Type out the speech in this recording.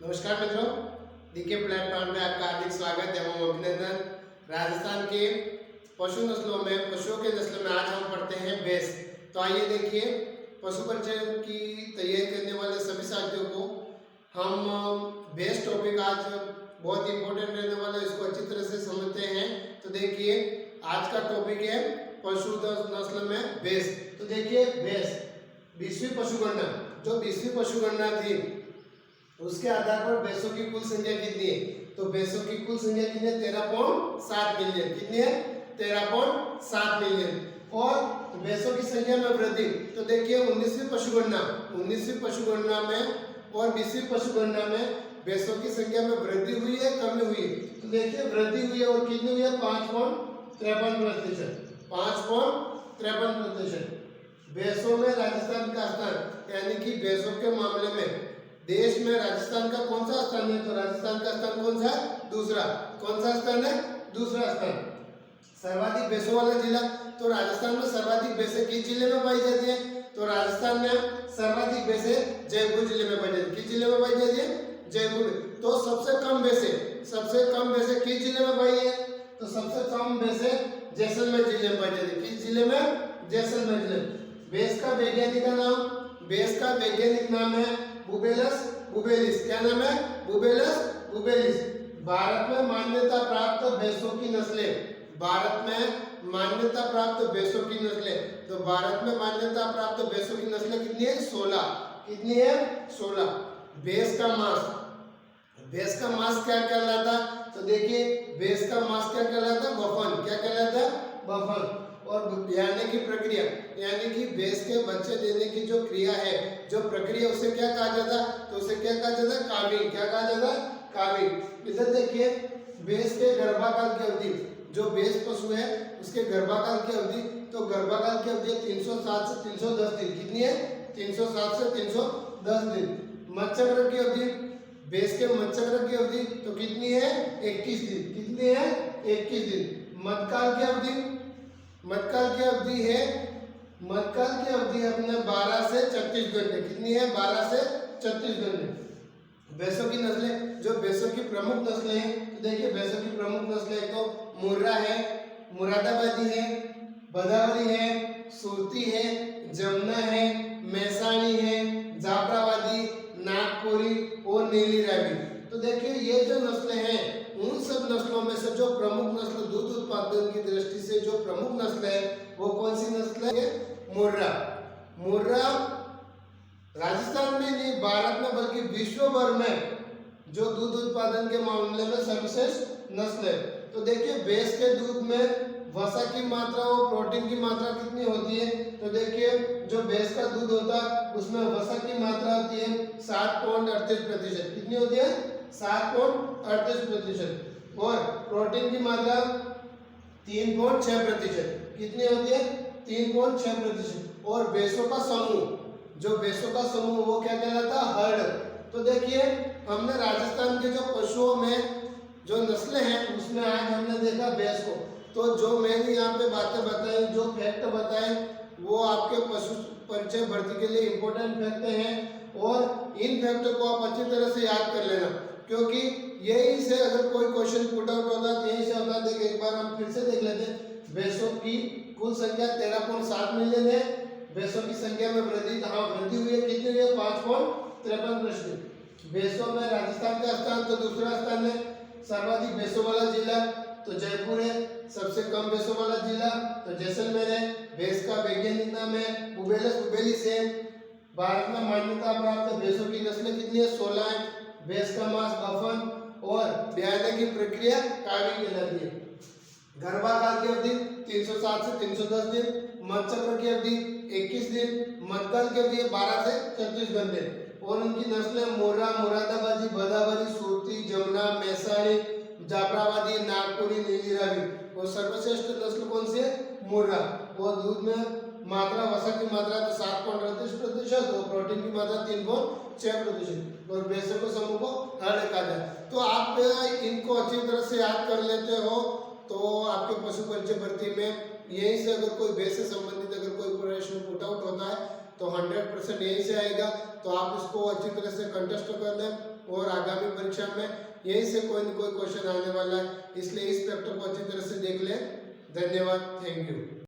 नमस्कार मित्रों, DK platform में आपका हार्दिक स्वागत एवं अभिनंदन। राजस्थान के पशु नस्लों में पशुओं के नस्ल में आज हम पढ़ते हैं भैंस। तो आइए देखिए, पशु परिचय की तैयारी करने वाले सभी साथियों को हम भैंस टॉपिक आज बहुत इंपॉर्टेंट रहने वाला है, इसको अच्छी तरह से समझते हैं। तो देखिए, आज का टॉपिक है पशु नस्ल में भैंस। तो देखिए, भैंस 20वीं पशुगणना, जो 20वीं पशुगणना थी उसके आधार पर भैंसों की कुल संख्या कितनी है? तो भैंसों की कुल संख्या कितनी है? 13.7 मिलियन। कितनी है? 13.7 मिलियन। और भैंसों की संख्या में वृद्धि, तो देखिए 19वीं पशुगणना में और 20वीं पशुगणना में भैंसों की संख्या में वृद्धि हुई है, कमी हुई है? तो देखिए वृद्धि हुई है और कितनी हुई है? 5.53%। 5.53%। भैंसों में राजस्थान का स्थान, यानी कि भैंसों के मामले में देश में राजस्थान का कौन सा स्थान है? तो राजस्थान का स्थान कौन सा है? दूसरा। कौन सा स्थान है? दूसरा स्थान। सर्वाधिक भैंसों वाला जिला, तो राजस्थान में सर्वाधिक भैंसें किस जिले में पाई जाती है? तो राजस्थान में सर्वाधिक भैंसें जयपुर जिले में पाई जाती है। किस जिले में पाई जाती है? जयपुर। तो सबसे कम भैंसें किस जिले में पाई है? तो सबसे कम भैंसें जैसलमेर जिले में पाई जाती है। किस जिले में? जैसलमेर जिले में। भैंस का वैज्ञानिक नाम है बुबेलस बुबेलिस। क्या नाम है? बुबेलस बुबेलिस। भारत में मान्यता प्राप्त भैंसों की नस्लें, तो भारत में मान्यता प्राप्त भैंसों की नस्लें कितनी है? 16। कितनी है? 16। भैंस का मांस क्या कहलाता? तो देखिए, भैंस का मांस क्या कहलाता? बफन। क्या कहलाता? बफन। और ब्याने की प्रक्रिया, यानी कि भैंस के बच्चे देने की जो क्रिया है, जो प्रक्रिया, उसे क्या कहा जाता? तो उसे क्या कहा जाता? कामिंग। क्या कहा जाता? कामिंग। इधर देखिए, भैंस के गर्भाकाल की अवधि, जो भैंस पशु है उसके गर्भाकाल की अवधि, तो गर्भाकाल की अवधि 307 से 310 दिन। कितनी है? 307 से 310 दिन। मत्स्यचक्र की अवधि, भैंस के मत्स्यचक्र की अवधि तो कितनी है? 21 दिन। कितनी है? 21 दिन। मध्यकाल की अवधि अपने 12 से 36 घंटे। कितनी है? 12 से 36 घंटे। भैंसों की नस्लें, जो भैंसों की प्रमुख नस्लें हैं, तो देखिए भैंसों की प्रमुख नस्लें तो मुर्रा है, मुरादाबादी है, भदावरी है, सुरती है, जमुना है, मैसाणी है, जाफराबादी, नागपुरी और नीली रावी। तो देखिए, ये जो नस्लें हैं, उन सब नस्लों में से जो प्रमुख नस्ल, दूध उत्पादन की दृष्टि से जो प्रमुख नस्ल है, वो कौन सी नस्ल है? मुर्रा राजस्थान में नहीं, भारत में बल्कि विश्व भर में जो दूध उत्पादन के मामले में सर्वश्रेष्ठ नस्ल है। तो देखिए, भैंस के दूध में वसा की मात्रा और प्रोटीन की मात्रा कितनी होती है? तो देखिए, जो भैंस का दूध होता है उसमें वसा की मात्रा होती है 7.38%। कितनी होती है? 7.38%। और प्रोटीन की मात्रा 3.6%। कितनी होती है? 3.6%। और भैंसों का समूह, वो क्या कहलाता? हर्ड। तो देखिए, हमने राजस्थान के जो पशुओं में जो नस्लें हैं उसमें आज हमने देखा भैंस को। तो जो मैंने यहाँ पे बातें बताई, जो फैक्ट बताए, वो आपके पशु परिचय भर्ती के लिए इम्पोर्टेंट फैक्ट हैं। और इन फैक्ट को आप अच्छी तरह से याद कर लेना, क्योंकि यही से अगर कोई क्वेश्चन पुट आउट होता है, यही से होता है। देखिए, एक बार हम फिर से देख लेते हैं। भैंसों की कुल संख्या 13.7 मिलियन है। भैंसों की संख्या में वृद्धि, वृद्धि हुई है। कितनी हुई है? 5.53%। भैंसों में राजस्थान का स्थान तो दूसरा स्थान है। सर्वाधिक भैंसों वाला जिला तो जयपुर है। सबसे कम भैंसों वाला जिला तो जैसलमेर है। भैंस का वैज्ञानिक नाम है बुबेलस बुबेलिस है। भारत में मान्यता प्राप्त भैंसों की नस्लें कितनी है? 16 है। भैंस का मांस बफन और ब्याने की प्रक्रिया कामिंग कहलाती है। गर्भाकाल की अवधि 307 से 310 दिन। मध्यचक्र की अवधि 21 दिन। मध्यकाल की अवधि 12 से 36 घंटे। और उनकी नस्लें मुर्रा, मुरादाबादी, भदावरी, सुरती, जमुना, मैसाणी, जाफराबादी, नागपुरी, नीली रावी। और सर्वश्रेष्ठ नस्ल कौन सी है? मुर्रा। वो दूध में मात्रा, वसा की मात्रा तो 7.38% और प्रोटीन की मात्रा 3.6%। और भैंसों के समूह को हर्ड कहा जाए। तो आप इनको अच्छी तरह से याद कर लेते हो, तो आपके पशु परिचय भर्ती में यहीं से अगर कोई भैंस से संबंधित अगर कोई प्रश्न पुट आउट होता है तो 100% यहीं से आएगा। तो आप इसको अच्छी तरह से कंटेस्ट कर लें और आगामी परीक्षा में यहीं से कोई न कोई क्वेश्चन आने वाला है, इसलिए इस पेपर को अच्छी तरह से देख लें। धन्यवाद, थैंक यू।